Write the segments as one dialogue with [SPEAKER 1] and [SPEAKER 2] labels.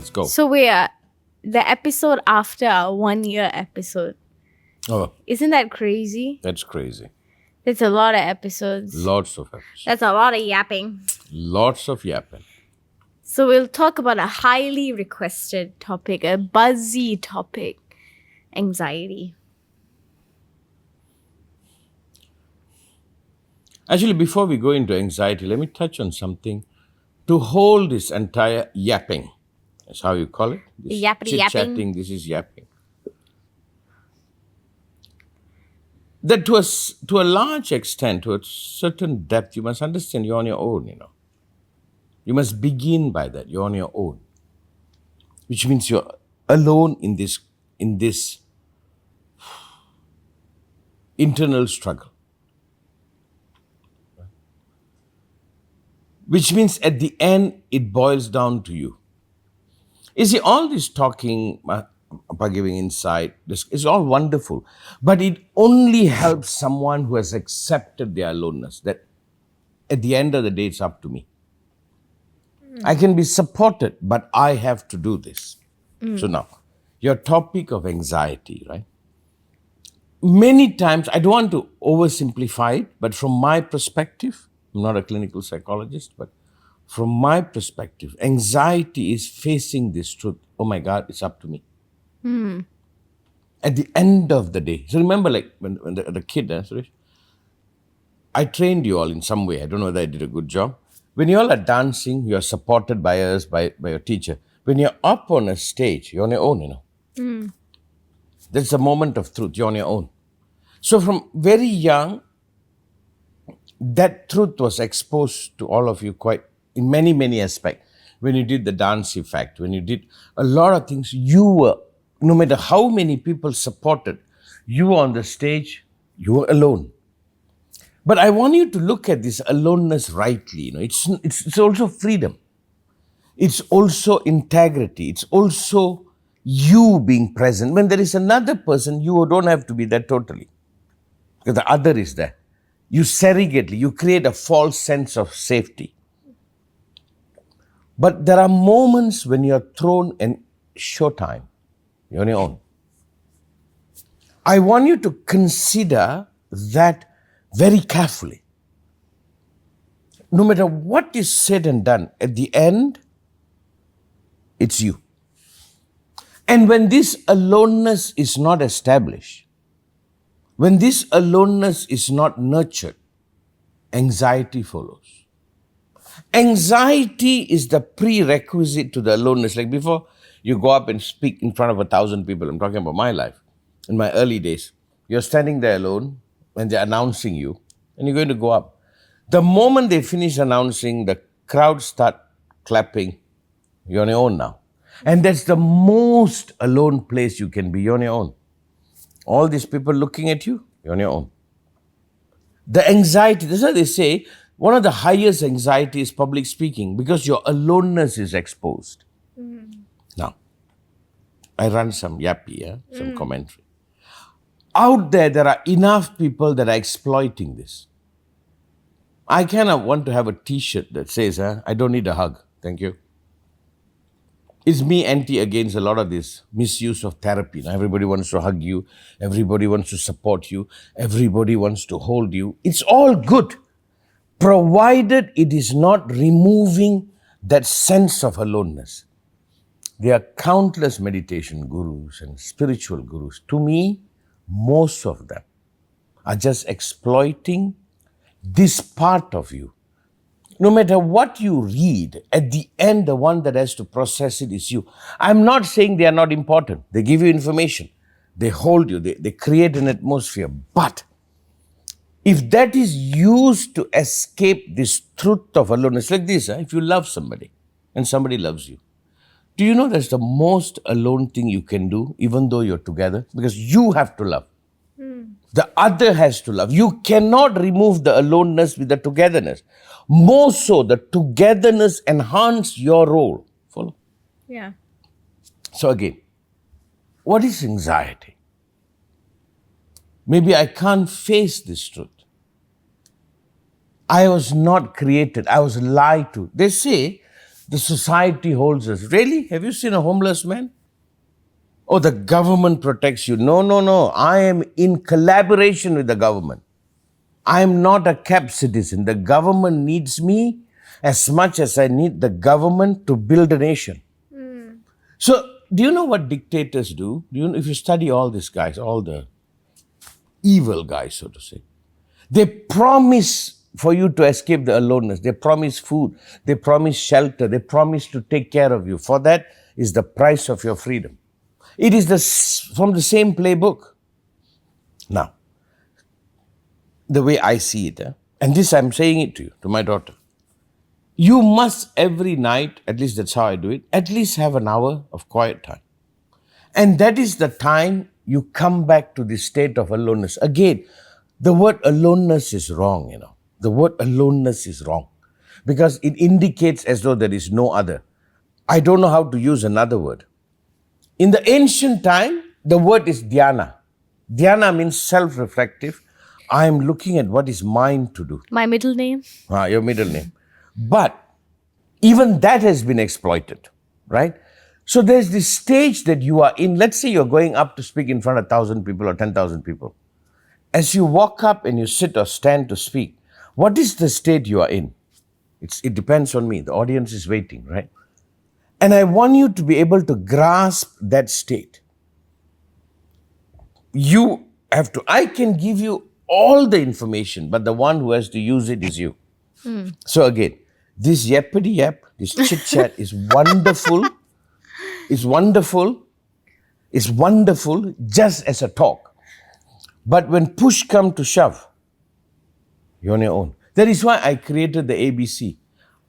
[SPEAKER 1] Let's go.
[SPEAKER 2] So we are the episode after our 1 year episode.
[SPEAKER 1] Oh,
[SPEAKER 2] Isn't that crazy?
[SPEAKER 1] that's crazy.
[SPEAKER 2] That's a lot of episodes.
[SPEAKER 1] Lots of episodes.
[SPEAKER 2] That's a lot of yapping.
[SPEAKER 1] Lots of yapping.
[SPEAKER 2] So we'll talk about a highly requested topic, a buzzy topic, anxiety.
[SPEAKER 1] Actually, before we go into anxiety, let me touch on something. To hold this entire yapping, that's how you call it. This
[SPEAKER 2] Yappity yapping.
[SPEAKER 1] chit-chatting, this is yapping. That to a large extent, to a certain depth, you must understand you're on your own, You must begin by that. You're on your own. Which means you're alone in this internal struggle. Which means at the end, it boils down to you. You see, all this talking about giving insight, this is all wonderful, but it only helps someone who has accepted their aloneness, that at the end of the day, it's up to me. I can be supported, but I have to do this. So now, your topic of anxiety, right? Many times, I don't want to oversimplify it, but from my perspective, I'm not a clinical psychologist, but from my perspective, anxiety is facing this truth. Oh my God, it's up to me. At the end of the day. So remember, like when the kid, Suresh, I trained you all in some way. I don't know whether I did a good job. When you all are dancing, you are supported by us, by your teacher. When you're up on a stage, you're on your own, That's the moment of truth. You're on your own. So from very young, that truth was exposed to all of you quite in many, many aspects. When you did the dance effect, when you did a lot of things, you were, no matter how many people supported, you were on the stage, you were alone. But I want you to look at this aloneness rightly. It's also freedom. It's also integrity. It's also you being present. When there is another person, you don't have to be there totally. Because the other is there. You surrogately, you create a false sense of safety. But there are moments when you're thrown in showtime. You're on your own. I want you to consider that very carefully. No matter what is said and done, at the end, it's you. And when this aloneness is not established, when this aloneness is not nurtured, anxiety follows. Anxiety is the prerequisite to the aloneness. Like before you go up and speak in front of 1,000 people, I'm talking about my life, in my early days, you're standing there alone when they're announcing you, and you're going to go up. The moment they finish announcing, the crowd start clapping, you're on your own now. And that's the most alone place you can be. You're on your own. All these people looking at you, you're on your own. The anxiety, that's why they say, one of the highest anxiety is public speaking, because your aloneness is exposed. Now, I run some yappy, some commentary. Out there are enough people that are exploiting this. I kind of want to have a t-shirt that says, I don't need a hug, thank you. It's me anti against a lot of this misuse of therapy. Now, everybody wants to hug you. Everybody wants to support you. Everybody wants to hold you. It's all good, provided it is not removing that sense of aloneness. There are countless meditation gurus and spiritual gurus. To me, most of them are just exploiting this part of you. No matter what you read, at the end, the one that has to process it is you. I'm not saying they are not important. They give you information. They hold you. They create an atmosphere. But if that is used to escape this truth of aloneness, like this, if you love somebody and somebody loves you, do you know that's the most alone thing you can do, even though you're together? Because you have to love. The other has to love. You cannot remove the aloneness with the togetherness. More so, the togetherness enhance your role. Follow?
[SPEAKER 2] Yeah.
[SPEAKER 1] So again, what is anxiety? Maybe I can't face this truth. I was not created. I was lied to. They say The society holds us. Really? Have you seen a homeless man? Oh, the government protects you. No, no, no. I am in collaboration with the government. I am not a kept citizen. The government needs me as much as I need the government to build a nation. So, do you know what dictators do? If you study all these guys, all the evil guys, so to say, they promise for you to escape the aloneness. They promise food. They promise shelter. They promise to take care of you. For that is the price of your freedom. It is from the same playbook. Now, the way I see it, and this I'm saying it to you, to my daughter, you must every night, at least that's how I do it, at least have an hour of quiet time. And that is the time you come back to the state of aloneness. Again, the word aloneness is wrong, The word aloneness is wrong because it indicates as though there is no other. I don't know how to use another word. In the ancient time, the word is dhyana. Dhyana means self-reflective. I am looking at what is mine to do.
[SPEAKER 2] My middle name?
[SPEAKER 1] Your middle name. But even that has been exploited, right? So there's this stage that you are in. Let's say you're going up to speak in front of 1,000 people or 10,000 people. As you walk up and you sit or stand to speak, what is the state you are in? It depends on me. The audience is waiting, right? And I want you to be able to grasp that state. You have to, I can give you all the information, but the one who has to use it is you. So again, this yappity yap, this chit chat is wonderful. It's wonderful. It's wonderful just as a talk. But when push comes to shove, you're on your own. That is why I created the ABC.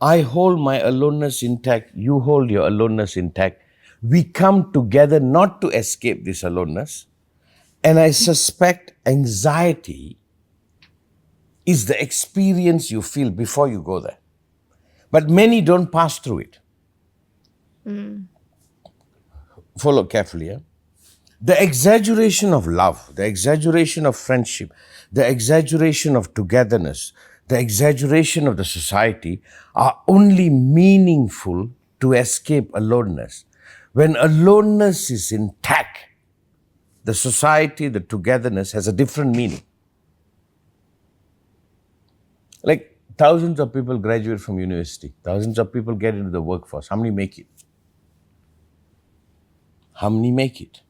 [SPEAKER 1] I hold my aloneness intact. You hold your aloneness intact. We come together not to escape this aloneness. And I suspect anxiety is the experience you feel before you go there. But many don't pass through it. Follow carefully. Yeah? The exaggeration of love, the exaggeration of friendship, the exaggeration of togetherness, the exaggeration of the society are only meaningful to escape aloneness. When aloneness is intact, the society, the togetherness has a different meaning. Like thousands of people graduate from university, thousands of people get into the workforce. How many make it? How many make it?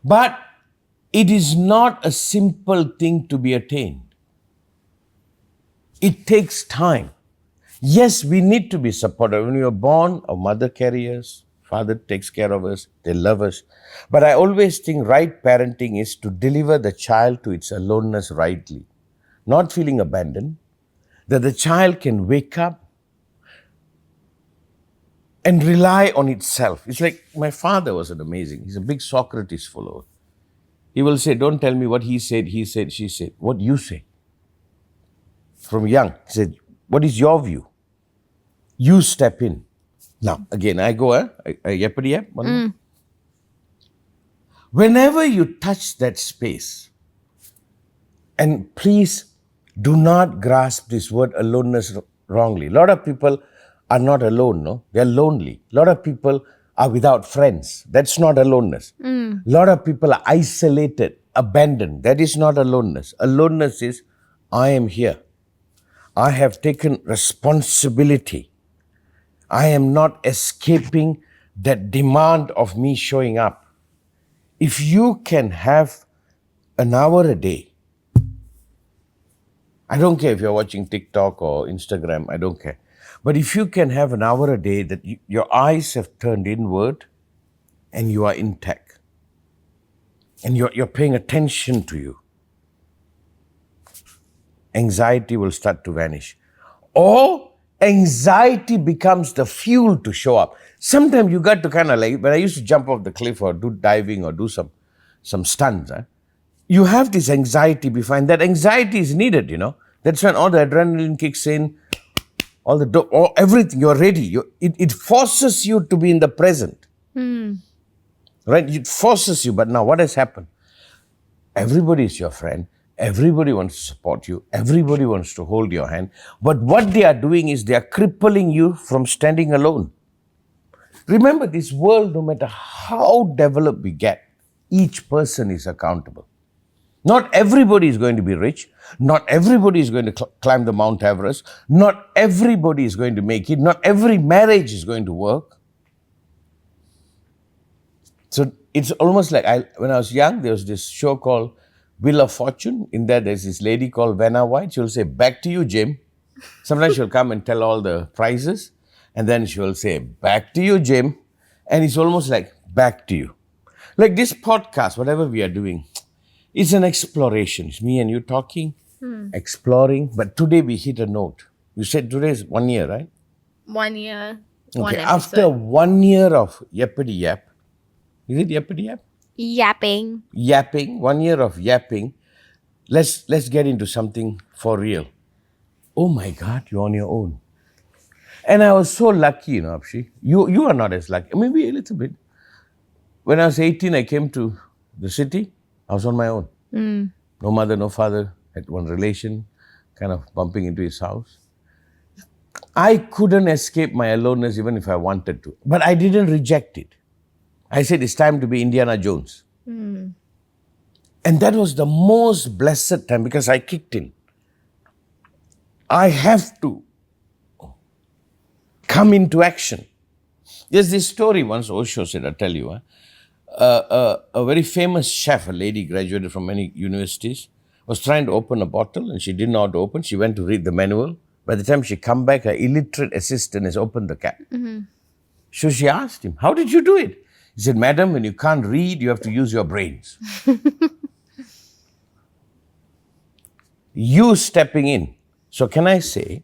[SPEAKER 1] But it is not a simple thing to be attained. It takes time. Yes, we need to be supported. When you are born, our mother carries, father takes care of us, they love us. But I always think right parenting is to deliver the child to its aloneness rightly, not feeling abandoned, that the child can wake up and rely on itself. It's like my father was an amazing, he's a big Socrates follower. He will say, don't tell me what he said, she said. What you say. From young, he said, what is your view? You step in. Now, again, I go, yappity yap. Whenever you touch that space, and please do not grasp this word aloneness wrongly. A lot of people are not alone, no? They're lonely. A lot of people are without friends. That's not aloneness. A lot of people are isolated, abandoned. That is not aloneness. Aloneness is, I am here. I have taken responsibility. I am not escaping that demand of me showing up. If you can have an hour a day, I don't care if you're watching TikTok or Instagram, I don't care. But if you can have an hour a day that your eyes have turned inward and you are intact and you're paying attention to you, anxiety will start to vanish. Or anxiety becomes the fuel to show up. Sometimes you got to kind of like, when I used to jump off the cliff or do diving or do some stunts, you have this anxiety before, and that anxiety is needed, That's when all the adrenaline kicks in, everything, you're ready. It forces you to be in the present. Right? It forces you, but now what has happened? Everybody is your friend. Everybody wants to support you. Everybody wants to hold your hand. But what they are doing is they are crippling you from standing alone. Remember, this world, no matter how developed we get, each person is accountable. Not everybody is going to be rich. Not everybody is going to climb the Mount Everest. Not everybody is going to make it. Not every marriage is going to work. So it's almost like when I was young, there was this show called Wheel of Fortune. In there, there's this lady called Vanna White. She'll say, "Back to you, Jim." Sometimes she'll come and tell all the prizes. And then she'll say, "Back to you, Jim." And it's almost like, back to you. Like this podcast, whatever we are doing, it's an exploration. It's me and you talking, exploring. But today we hit a note. You said today is 1 year, right?
[SPEAKER 2] 1 year, one
[SPEAKER 1] Okay,
[SPEAKER 2] episode.
[SPEAKER 1] after 1 year of yappity yap, is it yappity yap?
[SPEAKER 2] Yapping.
[SPEAKER 1] Yapping, 1 year of yapping, let's get into something for real. Oh my God, you're on your own. And I was so lucky, Apshi. You are not as lucky. Maybe a little bit. When I was 18, I came to the city. I was on my own. No mother, no father. Had one relation, kind of bumping into his house. I couldn't escape my aloneness even if I wanted to. But I didn't reject it. I said, it's time to be Indiana Jones. And that was the most blessed time because I kicked in. I have to come into action. There's this story once Osho said, I'll tell you. A very famous chef, a lady graduated from many universities, was trying to open a bottle and she didn't know how to open. She went to read the manual. By the time she come back, her illiterate assistant has opened the cap. So she asked him, "How did you do it?" He said, "Madam, when you can't read, you have to use your brains." You stepping in. So can I say,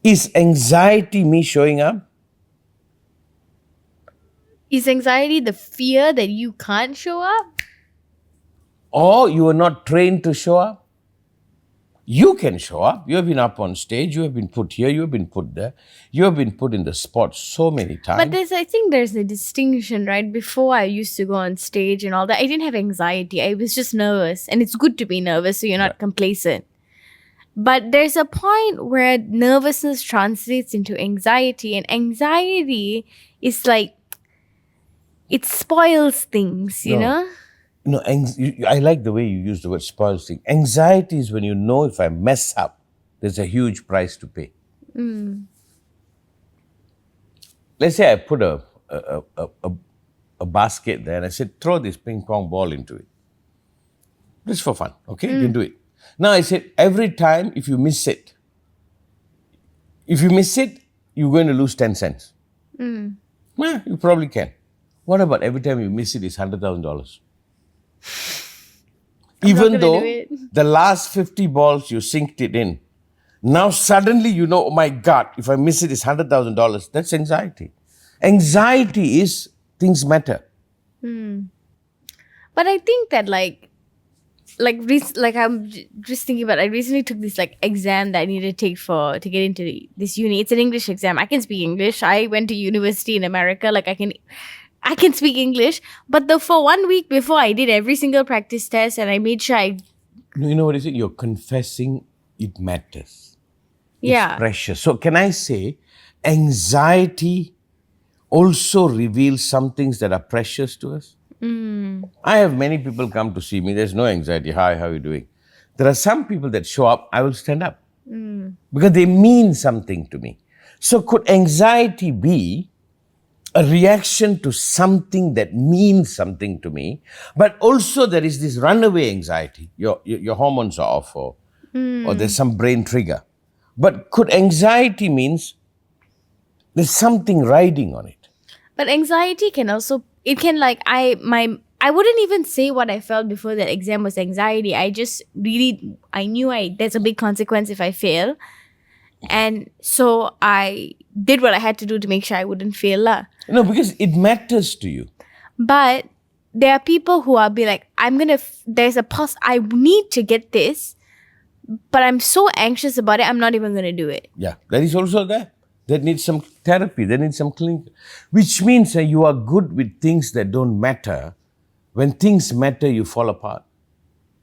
[SPEAKER 1] is anxiety me showing up?
[SPEAKER 2] Is anxiety the fear that you can't show up?
[SPEAKER 1] Or you are not trained to show up? You can show up. You have been up on stage. You have been put here. You have been put there. You have been put in the spot so many times.
[SPEAKER 2] But I think there's a distinction, right? Before I used to go on stage and all that, I didn't have anxiety. I was just nervous. And it's good to be nervous so you're not complacent. But there's a point where nervousness translates into anxiety. And anxiety is like, it spoils things, you know?
[SPEAKER 1] No, I like the way you use the word spoils thing. Anxiety is when you know if I mess up, there's a huge price to pay. Let's say I put a basket there and I said, throw this ping pong ball into it. Just for fun, okay? You can do it. Now I said, every time if you miss it, you're going to lose 10 cents. Well, you probably can. What about every time you miss it is $100,000? Even though the last 50 balls you synced it in, now suddenly you know, oh my God, if I miss it, it's $100,000. That's anxiety. Anxiety is things matter.
[SPEAKER 2] But I think that I'm just thinking about, I recently took this exam that I needed to take to get into this uni. It's an English exam. I can speak English. I went to university in America. I can speak English. But for 1 week before, I did every single practice test and I made sure
[SPEAKER 1] You know what is it? You're confessing it matters.
[SPEAKER 2] Yeah.
[SPEAKER 1] It's precious. So can I say, anxiety also reveals some things that are precious to us? I have many people come to see me. There's no anxiety. Hi, how are you doing? There are some people that show up, I will stand up. Because they mean something to me. So could anxiety be a reaction to something that means something to me? But also there is this runaway anxiety. Your hormones are off or there's some brain trigger. But could anxiety means there's something riding on it?
[SPEAKER 2] But anxiety can also, it can I wouldn't even say what I felt before that exam was anxiety. I just really, I knew there's a big consequence if I fail. And so I did what I had to do to make sure I wouldn't fail.
[SPEAKER 1] No, because it matters to you.
[SPEAKER 2] But there are people who are be like, I need to get this, but I'm so anxious about it, I'm not even going to do it.
[SPEAKER 1] Yeah, that is also there. That needs some therapy, that needs some clinical. Which means that you are good with things that don't matter. When things matter, you fall apart.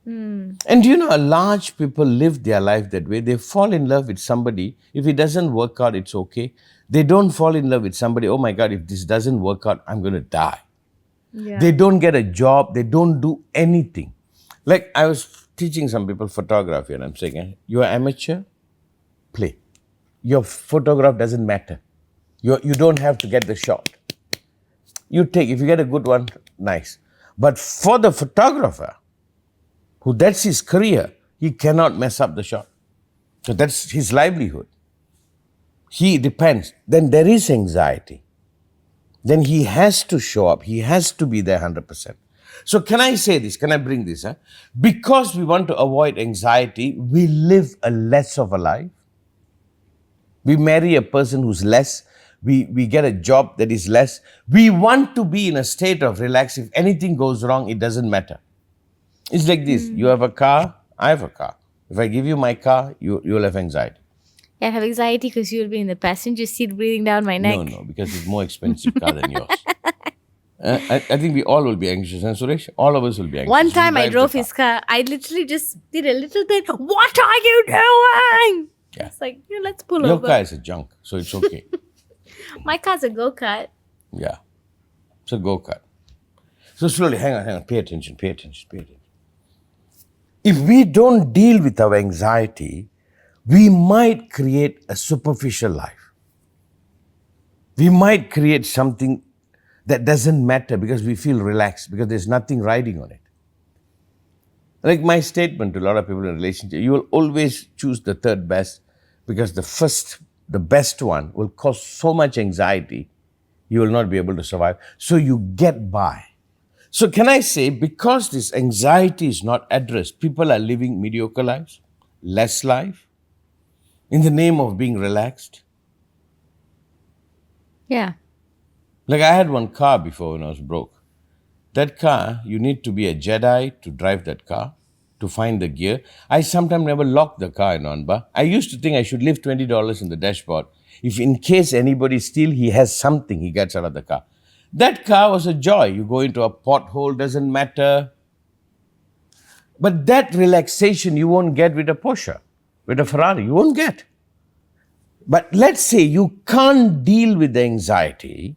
[SPEAKER 1] And you know, a large people live their life that way. They fall in love with somebody. If it doesn't work out, it's okay. They don't fall in love with somebody. Oh my God, if this doesn't work out, I'm going to die.
[SPEAKER 2] Yeah.
[SPEAKER 1] They don't get a job. They don't do anything. Like I was teaching some people photography and I'm saying, you're amateur, play. Your photograph doesn't matter. You don't have to get the shot. You take, if you get a good one, nice. But for the photographer, who that's his career, he cannot mess up the shot. So that's his livelihood. He depends. Then there is anxiety. Then he has to show up. He has to be there 100%. So can I say this? Can I bring this? Because we want to avoid anxiety, we live a less of a life. We marry a person who's less. We get a job that is less. We want to be in a state of relax. If anything goes wrong, it doesn't matter. It's like this. You have a car, I have a car. If I give you my car, you'll have anxiety.
[SPEAKER 2] I have anxiety because you'll be in the passenger seat breathing down my neck.
[SPEAKER 1] No, because it's more expensive car than yours. I think we all will be anxious. And Suresh, all of us will be anxious.
[SPEAKER 2] One time I
[SPEAKER 1] drive
[SPEAKER 2] drove
[SPEAKER 1] the
[SPEAKER 2] his car. I literally just did a little bit. What are you doing?
[SPEAKER 1] Yeah.
[SPEAKER 2] It's like, let's pull
[SPEAKER 1] Your
[SPEAKER 2] over.
[SPEAKER 1] car is a junk, so it's okay.
[SPEAKER 2] My car's a go-kart.
[SPEAKER 1] Yeah. It's a go-kart. So slowly, hang on. Pay attention. If we don't deal with our anxiety, we might create a superficial life. We might create something that doesn't matter because we feel relaxed, because there's nothing riding on it. Like my statement to a lot of people in relationship, you will always choose the third best because the best one will cause so much anxiety, you will not be able to survive. So you get by. So can I say, because this anxiety is not addressed, people are living mediocre lives, less life, in the name of being relaxed.
[SPEAKER 2] Yeah.
[SPEAKER 1] Like I had one car before when I was broke. That car, you need to be a Jedi to drive that car, to find the gear. I sometimes never lock the car in Anba. I used to think I should leave $20 in the dashboard. If in case anybody steals, he has something he gets out of the car. That car was a joy. You go into a pothole, doesn't matter. But that relaxation you won't get with a Porsche, with a Ferrari. You won't get. But let's say you can't deal with the anxiety.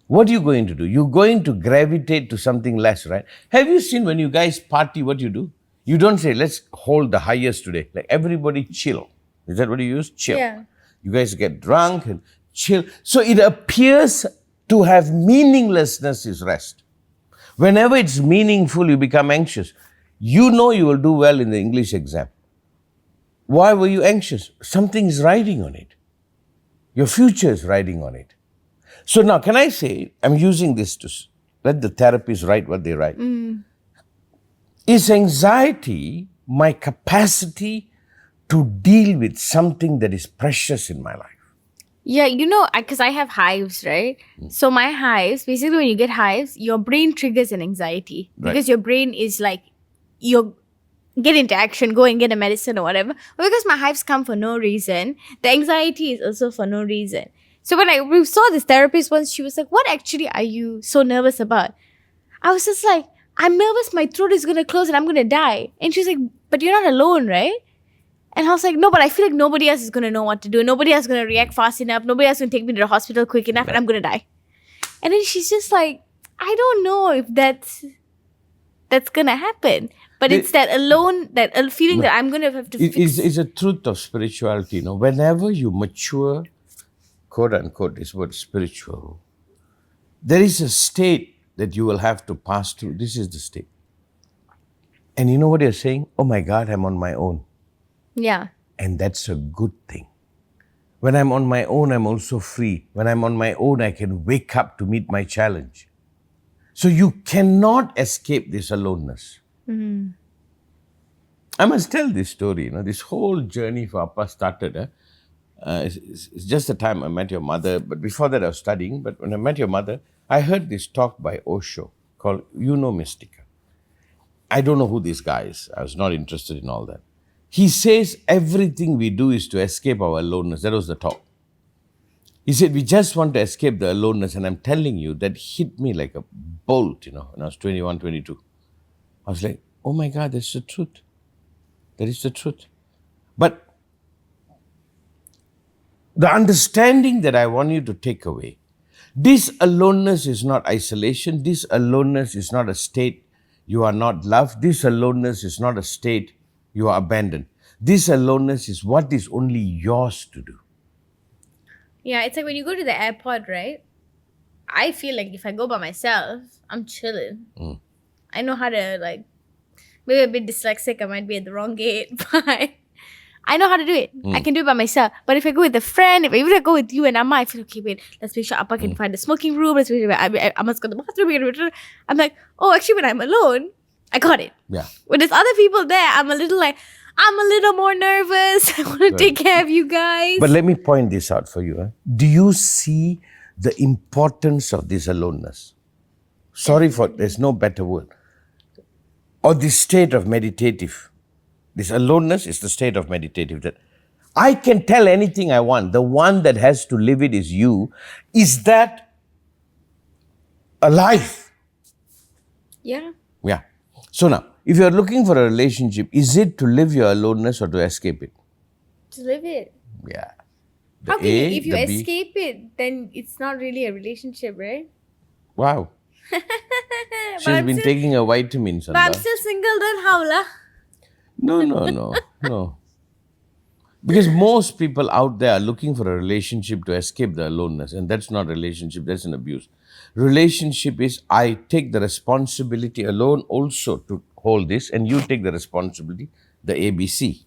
[SPEAKER 1] What are you going to do? You're going to gravitate to something less, right? Have you seen when you guys party, what you do? You don't say, let's hold the highest today. Like everybody chill. Is that what you use? Chill.
[SPEAKER 2] Yeah.
[SPEAKER 1] You guys get drunk and chill. So it appears to have meaninglessness is rest. Whenever it's meaningful, you become anxious. You know you will do well in the English exam. Why were you anxious? Something is riding on it. Your future is riding on it. So now, can I say, I'm using this to let the therapists write what they write. Is anxiety my capacity to deal with something that is precious in my life?
[SPEAKER 2] Yeah, because I have hives, right? So my hives, basically when you get hives, your brain triggers an anxiety.
[SPEAKER 1] Right.
[SPEAKER 2] Because your brain is like, you get into action, go and get a medicine or whatever. But because my hives come for no reason, the anxiety is also for no reason. So when we saw this therapist once, she was like, what actually are you so nervous about? I was just like, I'm nervous my throat is going to close and I'm going to die. And she's like, but you're not alone, right? And I was like, no, but I feel like nobody else is going to know what to do. Nobody else is going to react fast enough. Nobody else is going to take me to the hospital quick enough and I'm going to die. And then she's just like, I don't know if that's going to happen. But it's that alone, that feeling that I'm going to have to fix.
[SPEAKER 1] It's a truth of spirituality. Whenever you mature, quote unquote, this word spiritual, there is a state that you will have to pass through. This is the state. And you know what you're saying? Oh my God, I'm on my own.
[SPEAKER 2] Yeah.
[SPEAKER 1] And that's a good thing. When I'm on my own, I'm also free. When I'm on my own, I can wake up to meet my challenge. So you cannot escape this aloneness.
[SPEAKER 2] Mm-hmm.
[SPEAKER 1] I must tell this story. This whole journey for Appa started. It's just the time I met your mother. But before that, I was studying. But when I met your mother, I heard this talk by Osho called Mystica. I don't know who this guy is. I was not interested in all that. He says everything we do is to escape our aloneness. That was the talk. He said, we just want to escape the aloneness. And I'm telling you, that hit me like a bolt, when I was 21, 22. I was like, oh my God, that's the truth. That is the truth. But the understanding that I want you to take away, this aloneness is not isolation. This aloneness is not a state you are not loved. This aloneness is not a state you are abandoned. This aloneness is what is only yours to do.
[SPEAKER 2] Yeah, it's like when you go to the airport, right? I feel like if I go by myself, I'm chilling. I know how to, like, maybe a bit dyslexic, I might be at the wrong gate, but I know how to do it. I can do it by myself. But if I go with a friend, if I go with you and Amma, I feel, okay, wait, let's make sure Appa can find the smoking room. Let's make sure I must go to the bathroom. I'm like, oh, actually, when I'm alone, I got it.
[SPEAKER 1] Yeah.
[SPEAKER 2] When there's other people there, I'm a little more nervous. I want to take care of you guys.
[SPEAKER 1] But let me point this out for you. Do you see the importance of this aloneness? Sorry for, there's no better word. Or this state of meditative. This aloneness is the state of meditative. That I can tell anything I want. The one that has to live it is you. Is that alive?
[SPEAKER 2] Yeah.
[SPEAKER 1] Yeah. So now, if you're looking for a relationship, is it to live your aloneness or to escape it?
[SPEAKER 2] To live it.
[SPEAKER 1] Yeah.
[SPEAKER 2] How can you, if you escape it, then it's not really a relationship, right?
[SPEAKER 1] Wow. She's been taking a vitamin,
[SPEAKER 2] But I'm
[SPEAKER 1] Sandha.
[SPEAKER 2] still single, then how la?
[SPEAKER 1] No. Because most people out there are looking for a relationship to escape the aloneness, and that's not relationship, that's an abuse. Relationship is I take the responsibility alone also to hold this, and you take the responsibility, the ABC.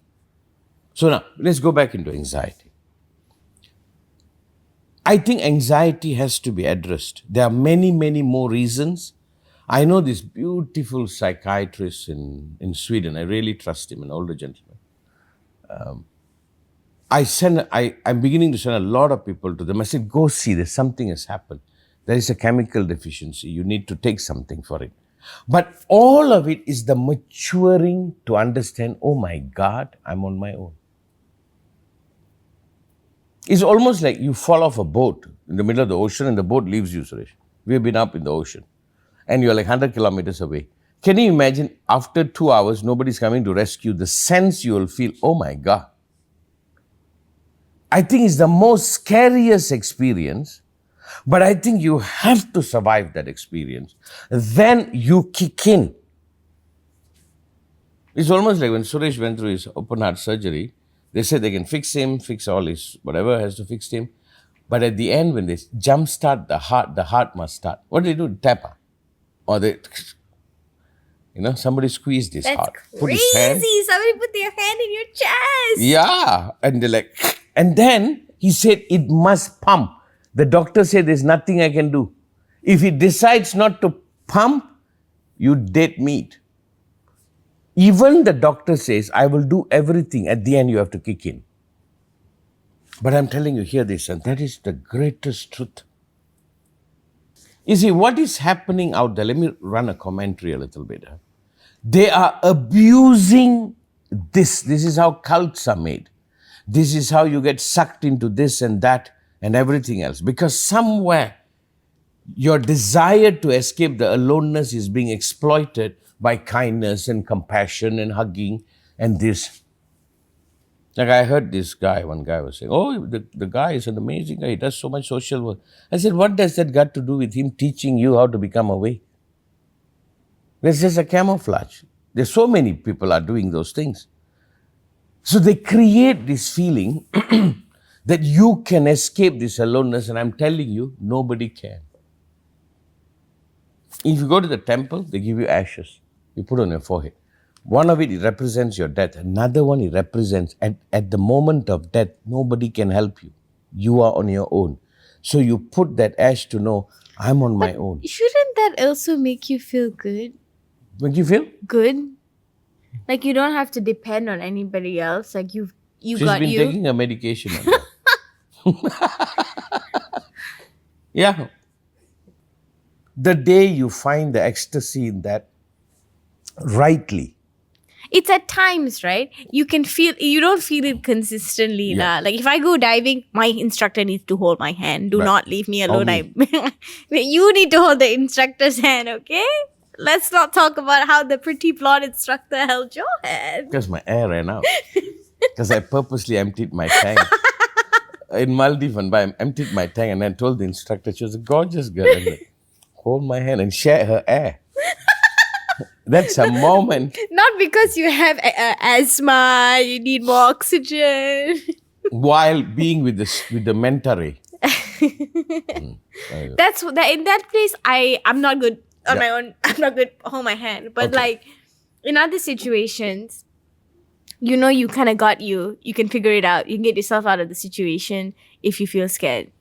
[SPEAKER 1] So now, let's go back into anxiety. I think anxiety has to be addressed. There are many, many more reasons. I know this beautiful psychiatrist in Sweden. I really trust him, an older gentleman. I'm beginning to send a lot of people to them. I said, go see this. Something has happened. There is a chemical deficiency. You need to take something for it. But all of it is the maturing to understand, oh my God, I'm on my own. It's almost like you fall off a boat in the middle of the ocean and the boat leaves you, Suresh. We've been up in the ocean and you're like 100 kilometers away. Can you imagine after 2 hours, nobody's coming to rescue, the sense you will feel, oh my God. I think it's the most scariest experience, but I think you have to survive that experience. Then you kick in. It's almost like when Suresh went through his open heart surgery, they said they can fix him, fix all his whatever has to fix him. But at the end, when they jumpstart the heart must start. What do they do? Tap. Or they, somebody squeezed his heart.
[SPEAKER 2] Put his hand. Somebody put their hand in your chest.
[SPEAKER 1] Yeah. And they're like, and then he said it must pump. The doctor said there's nothing I can do. If he decides not to pump, you dead meat. Even the doctor says, I will do everything. At the end, you have to kick in. But I'm telling you, hear this, and that is the greatest truth. You see, what is happening out there? Let me run a commentary a little bit. They are abusing this. This is how cults are made. This is how you get sucked into this and that and everything else. Because somewhere, your desire to escape the aloneness is being exploited by kindness and compassion and hugging and this. Like I heard one guy was saying, oh, the guy is an amazing guy. He does so much social work. I said, what does that got to do with him teaching you how to become awake? That's just a camouflage. There's so many people are doing those things. So they create this feeling that you can escape this aloneness, and I'm telling you, nobody can. If you go to the temple, they give you ashes. You put on your forehead. One of it represents your death. Another one, it represents at the moment of death, nobody can help you. You are on your own. So you put that ash to know, I'm on my own.
[SPEAKER 2] Shouldn't that also make you feel good?
[SPEAKER 1] Make you feel?
[SPEAKER 2] Good. Like you don't have to depend on anybody else. Like you
[SPEAKER 1] She's
[SPEAKER 2] got
[SPEAKER 1] been
[SPEAKER 2] you.
[SPEAKER 1] taking a medication. Yeah. The day you find the ecstasy in that rightly.
[SPEAKER 2] It's at times, right? You can feel, you don't feel it consistently.
[SPEAKER 1] Yeah.
[SPEAKER 2] Like if I go diving, my instructor needs to hold my hand. Do
[SPEAKER 1] Right.
[SPEAKER 2] not leave me alone.
[SPEAKER 1] me.
[SPEAKER 2] You need to hold the instructor's hand, okay? Let's not talk about how the pretty blonde instructor held your hand.
[SPEAKER 1] Because my air ran out. Because I purposely emptied my tank. In Maldives, I emptied my tank and then told the instructor, she was a gorgeous girl. And like, hold my hand and share her air. That's a moment.
[SPEAKER 2] Not because you have asthma, you need more oxygen.
[SPEAKER 1] While being with the mentore.
[SPEAKER 2] That's that. In that place, I'm not good on my own. I'm not good. Hold my hand. But like in other situations, you kind of got you. You can figure it out. You can get yourself out of the situation if you feel scared.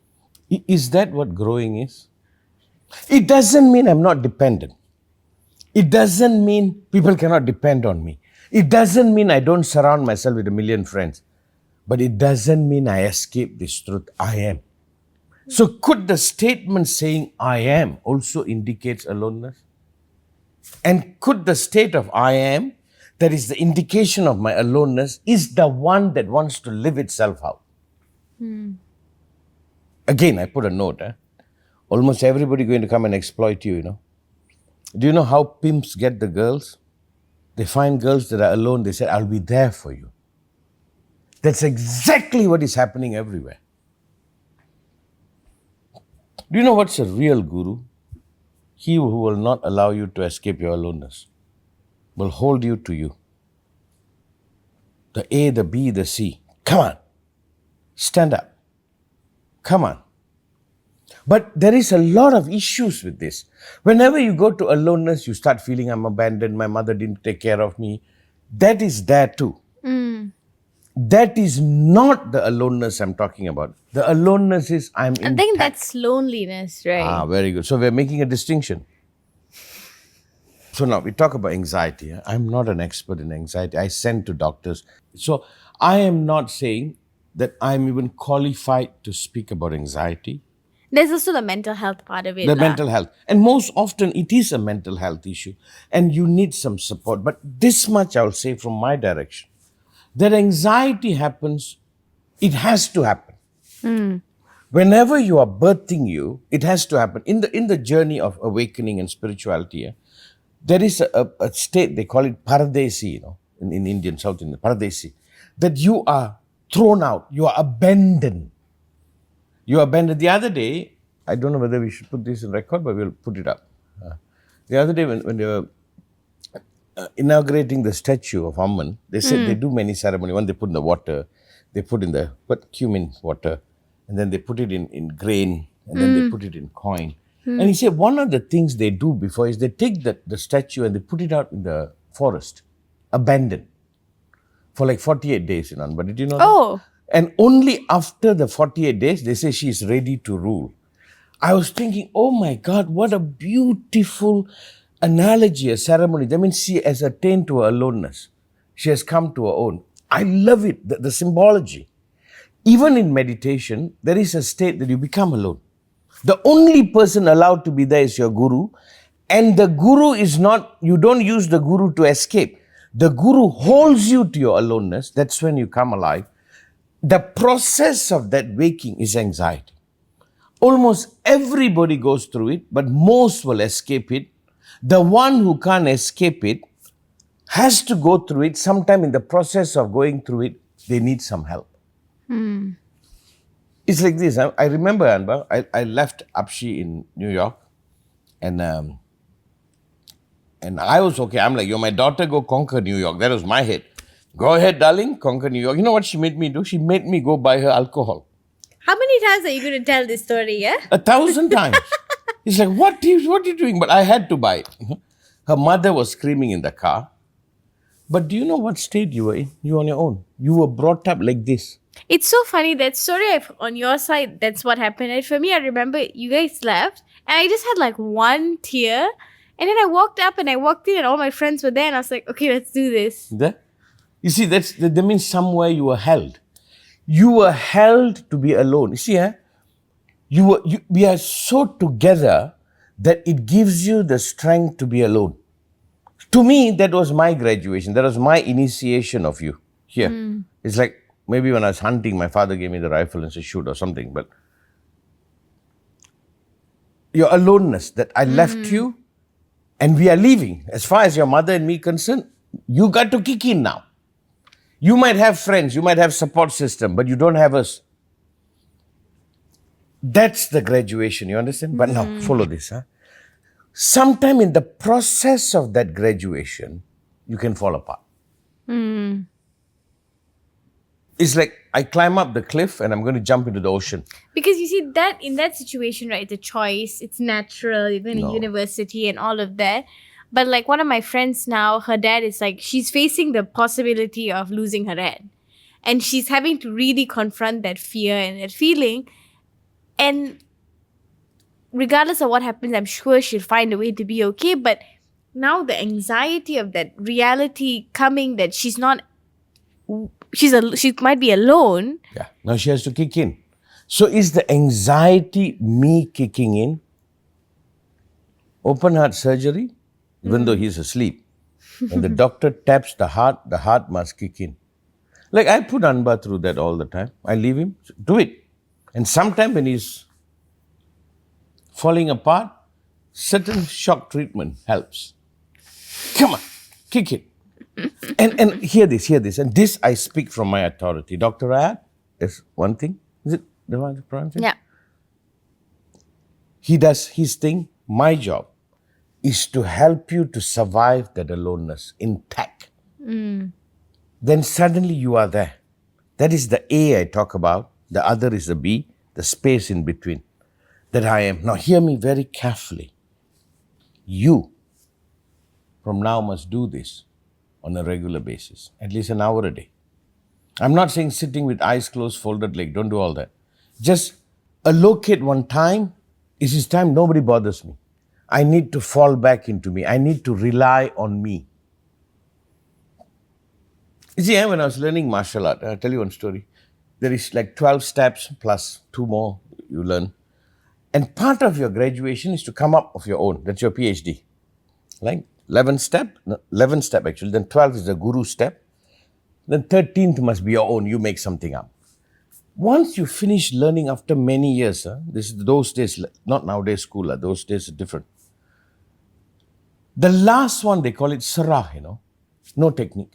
[SPEAKER 1] Is that what growing is? It doesn't mean I'm not dependent. It doesn't mean people cannot depend on me. It doesn't mean I don't surround myself with a million friends. But it doesn't mean I escape this truth. I am. So could the statement saying I am also indicates aloneness? And could the state of I am, that is the indication of my aloneness, is the one that wants to live itself out? Again, I put a note. Almost everybody going to come and exploit you, Do you know how pimps get the girls? They find girls that are alone. They say, I'll be there for you. That's exactly what is happening everywhere. Do you know what's a real guru? He who will not allow you to escape your aloneness, will hold you to you. The A, the B, the C. Come on. Stand up. Come on. But there is a lot of issues with this. Whenever you go to aloneness, you start feeling I'm abandoned, my mother didn't take care of me. That is there too. That is not the aloneness I'm talking about. The aloneness is I'm intact.
[SPEAKER 2] I think that's loneliness, right?
[SPEAKER 1] Very good. So we're making a distinction. So now we talk about anxiety. I'm not an expert in anxiety. I send to doctors. So I am not saying that I'm even qualified to speak about anxiety.
[SPEAKER 2] There's also the mental health part of it.
[SPEAKER 1] The mental health. And most often it is a mental health issue. And you need some support. But this much I'll say from my direction. That anxiety happens, it has to happen. Whenever you are birthing you, it has to happen. In the journey of awakening and spirituality, there is a state, they call it paradesi, in Indian, South Indian, paradesi, that you are thrown out, you are abandoned. You are abandoned. The other day, I don't know whether we should put this in record, but we'll put it up. The other day when they were inaugurating the statue of Amman, they said they do many ceremonies. One, they put in the water, they put in the cumin water, and then they put it in grain, and then they put it in coin. And he said one of the things they do before is they take the statue and they put it out in the forest, abandoned, for like 48 days in Anbar. Did you know that? And only after the 48 days, they say she is ready to rule. I was thinking, oh my God, what a beautiful analogy, a ceremony. That means she has attained to her aloneness. She has come to her own. I love it, the symbology. Even in meditation, there is a state that you become alone. The only person allowed to be there is your guru. And the guru is not, you don't use the guru to escape. The guru holds you to your aloneness. That's when you come alive. The process of that waking is anxiety. Almost everybody goes through it, but most will escape it. The one who can't escape it has to go through it. Sometime in the process of going through it, they need some help. It's like this. I remember, Anba, I left Apshi in New York, and I was okay. I'm like, my daughter, go conquer New York. That was my head. Go ahead, darling, conquer New York. You know what she made me do? She made me go buy her alcohol.
[SPEAKER 2] How many times are you going to tell this story,
[SPEAKER 1] 1,000 times. It's like, what are you doing? But I had to buy it. Her mother was screaming in the car. But do you know what state you were in? You were on your own. You were brought up like this.
[SPEAKER 2] It's so funny that story on your side, that's what happened. And for me, I remember you guys left and I just had like one tear. And then I walked up and I walked in and all my friends were there and I was like, okay, let's do this.
[SPEAKER 1] You see, that means somewhere you were held. You were held to be alone. You see, we are so together that it gives you the strength to be alone. To me, that was my graduation. That was my initiation of you here. It's like maybe when I was hunting, my father gave me the rifle and said, shoot or something. But your aloneness, that I left you and we are leaving. As far as your mother and me concerned, you got to kick in now. You might have friends, you might have support system, but you don't have us. That's the graduation, you understand? But now, follow this. Sometime in the process of that graduation, you can fall apart. It's like I climb up the cliff and I'm going to jump into the ocean.
[SPEAKER 2] Because you see that in that situation, right, it's a choice, it's natural, you're going to
[SPEAKER 1] No.
[SPEAKER 2] university and all of that. But like one of my friends now, her dad is like, she's facing the possibility of losing her dad. And she's having to really confront that fear and that feeling. And regardless of what happens, I'm sure she'll find a way to be okay. But now the anxiety of that reality coming that she might be alone.
[SPEAKER 1] Yeah. Now she has to kick in. So is the anxiety me kicking in? Open heart surgery, even though he's asleep. When the doctor taps the heart must kick in. Like I put Anba through that all the time. I leave him, do it. And sometimes when he's falling apart, certain shock treatment helps. Come on, kick it. And hear this. And this I speak from my authority. Dr. Ayat is one thing. Is it the one pronouncing?
[SPEAKER 2] Yeah.
[SPEAKER 1] He does his thing. My job is to help you to survive that aloneness intact. Then suddenly you are there. That is the A I talk about. The other is the B, the space in between. That I am. Now hear me very carefully. You from now must do this on a regular basis, at least an hour a day. I'm not saying sitting with eyes closed, folded leg. Don't do all that. Just allocate one time. This is time nobody bothers me. I need to fall back into me. I need to rely on me. You see, when I was learning martial art, I'll tell you one story. There is like 12 steps plus 2 more you learn. And part of your graduation is to come up of your own. That's your PhD. Like 11 step actually. Then 12 is the guru step. Then 13th must be your own. You make something up. Once you finish learning after many years, this is those days, not nowadays school, those days are different. The last one, they call it sarah, no technique.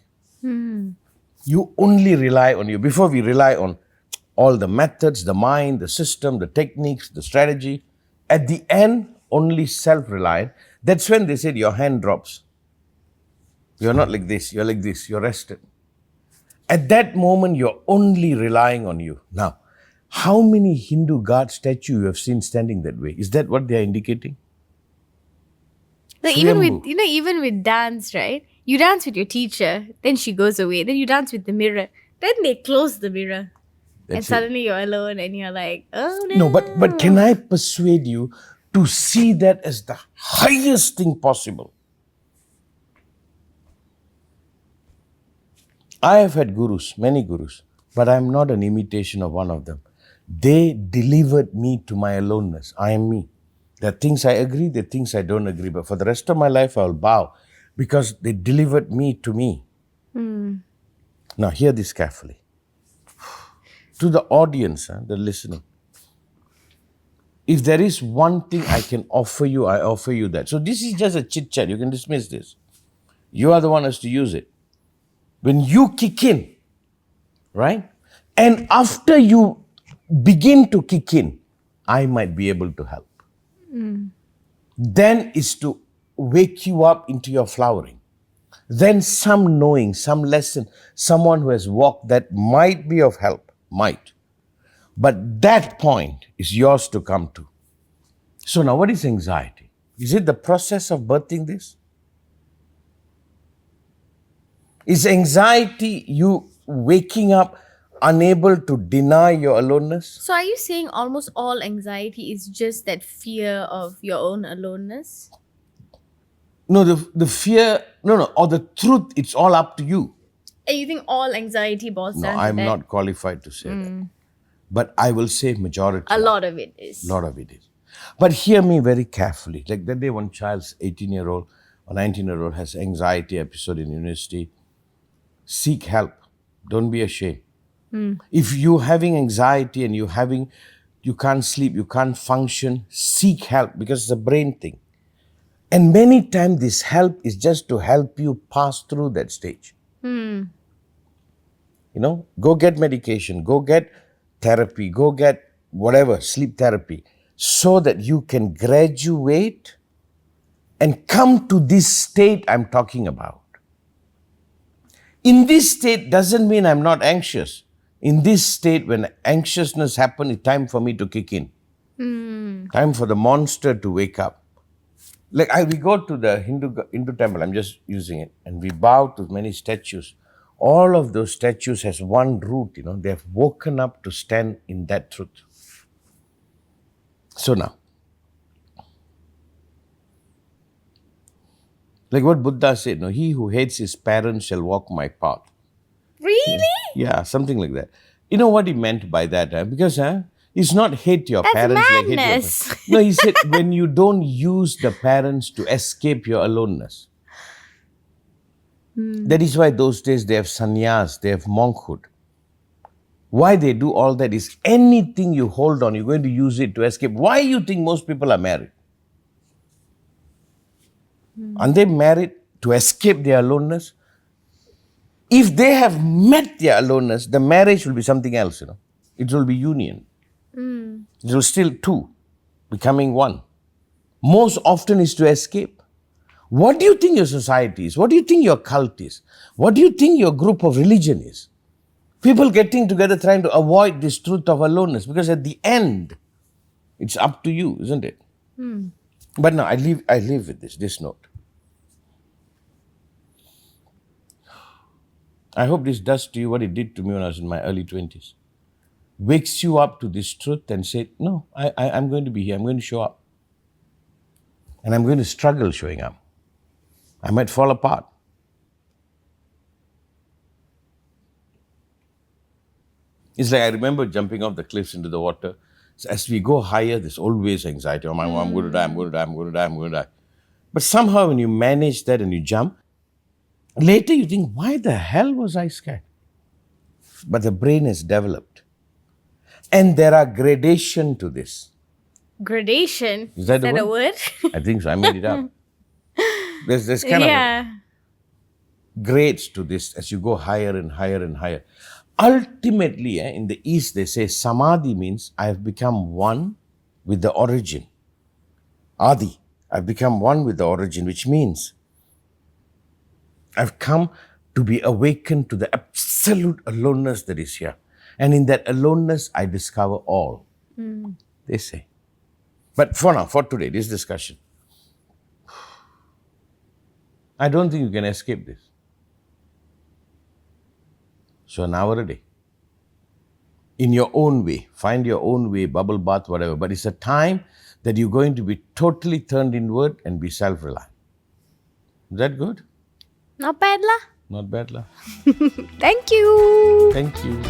[SPEAKER 1] You only rely on you. Before we rely on all the methods, the mind, the system, the techniques, the strategy. At the end, only self-reliant. That's when they said your hand drops. You're not like this, you're like this, you're rested. At that moment, you're only relying on you. Now, how many Hindu god statue you have seen standing that way? Is that what they are indicating?
[SPEAKER 2] Like even with dance, right? You dance with your teacher, then she goes away. Then you dance with the mirror. Then they close the mirror. And suddenly you're alone and you're like, oh no.
[SPEAKER 1] No, but can I persuade you to see that as the highest thing possible? I have had gurus, many gurus, but I'm not an imitation of one of them. They delivered me to my aloneness. I am me. There are things I agree, there are things I don't agree, but for the rest of my life, I'll bow because they delivered me to me. Now, hear this carefully. To the audience, the listening. If there is one thing I can offer you, I offer you that. So this is just a chit-chat. You can dismiss this. You are the one who has to use it. When you kick in, right? And after you begin to kick in, I might be able to help. Then is to wake you up into your flowering. Then some knowing, some lesson, someone who has walked that might be of help, might. But that point is yours to come to. So now what is anxiety? Is it the process of birthing this? Is anxiety you waking up unable to deny your aloneness?
[SPEAKER 2] So are you saying almost all anxiety is just that fear of your own aloneness?
[SPEAKER 1] No, the fear, or the truth, it's all up to you.
[SPEAKER 2] And you think all anxiety boils
[SPEAKER 1] No,
[SPEAKER 2] down to
[SPEAKER 1] I'm
[SPEAKER 2] that?
[SPEAKER 1] not qualified to say that. But I will say majority.
[SPEAKER 2] A lot of it is.
[SPEAKER 1] A lot of it is. But hear me very carefully. Like that day one child's 18-year-old or 19-year-old has anxiety episode in university. Seek help. Don't be ashamed. If you're having anxiety and you can't sleep, you can't function, seek help because it's a brain thing. And many times this help is just to help you pass through that stage. Go get medication, go get therapy, go get whatever, sleep therapy, so that you can graduate and come to this state I'm talking about. In this state doesn't mean I'm not anxious. In this state, when anxiousness happens, it's time for me to kick in. Time for the monster to wake up. We go to the Hindu temple, I'm just using it, and we bow to many statues. All of those statues has one root, they have woken up to stand in that truth. So now, like what Buddha said, he who hates his parents shall walk my path.
[SPEAKER 2] Really?
[SPEAKER 1] Yeah, something like that. You know what he meant by that? Because it's not hate your
[SPEAKER 2] That's
[SPEAKER 1] parents like hate your
[SPEAKER 2] madness.
[SPEAKER 1] parents. No, he said when you don't use the parents to escape your aloneness. That is why those days they have sannyas, they have monkhood. Why they do all that is anything you hold on, you're going to use it to escape. Why you think most people are married? Aren't they married to escape their aloneness? If they have met their aloneness, the marriage will be something else, It will be union. It will still two, becoming one. Most often is to escape. What do you think your society is? What do you think your cult is? What do you think your group of religion is? People getting together trying to avoid this truth of aloneness, because at the end, it's up to you, isn't it? But no, I live with this note. I hope this does to you what it did to me when I was in my early 20s. Wakes you up to this truth and say, no, I'm going to be here. I'm going to show up. And I'm going to struggle showing up. I might fall apart. It's like I remember jumping off the cliffs into the water. So as we go higher, there's always anxiety. Oh, I'm going to die, I'm going to die, I'm going to die, I'm going to die. But somehow when you manage that and you jump, later you think, why the hell was I scared? But the brain is developed. And there are gradation to this.
[SPEAKER 2] Gradation?
[SPEAKER 1] Is that
[SPEAKER 2] a word?
[SPEAKER 1] I think so. I made it up. There's kind of grades to this as you go higher and higher and higher. Ultimately, in the East, they say samadhi means I have become one with the origin. Adi, I've become one with the origin, which means I've come to be awakened to the absolute aloneness that is here. And in that aloneness, I discover all, they say. But for now, for today, this discussion, I don't think you can escape this. So an hour a day. In your own way. Find your own way, bubble bath, whatever. But it's a time that you're going to be totally turned inward and be self-reliant. Is that good?
[SPEAKER 2] Not bad lah.
[SPEAKER 1] Not bad, lah.
[SPEAKER 2] Thank you.
[SPEAKER 1] Thank you.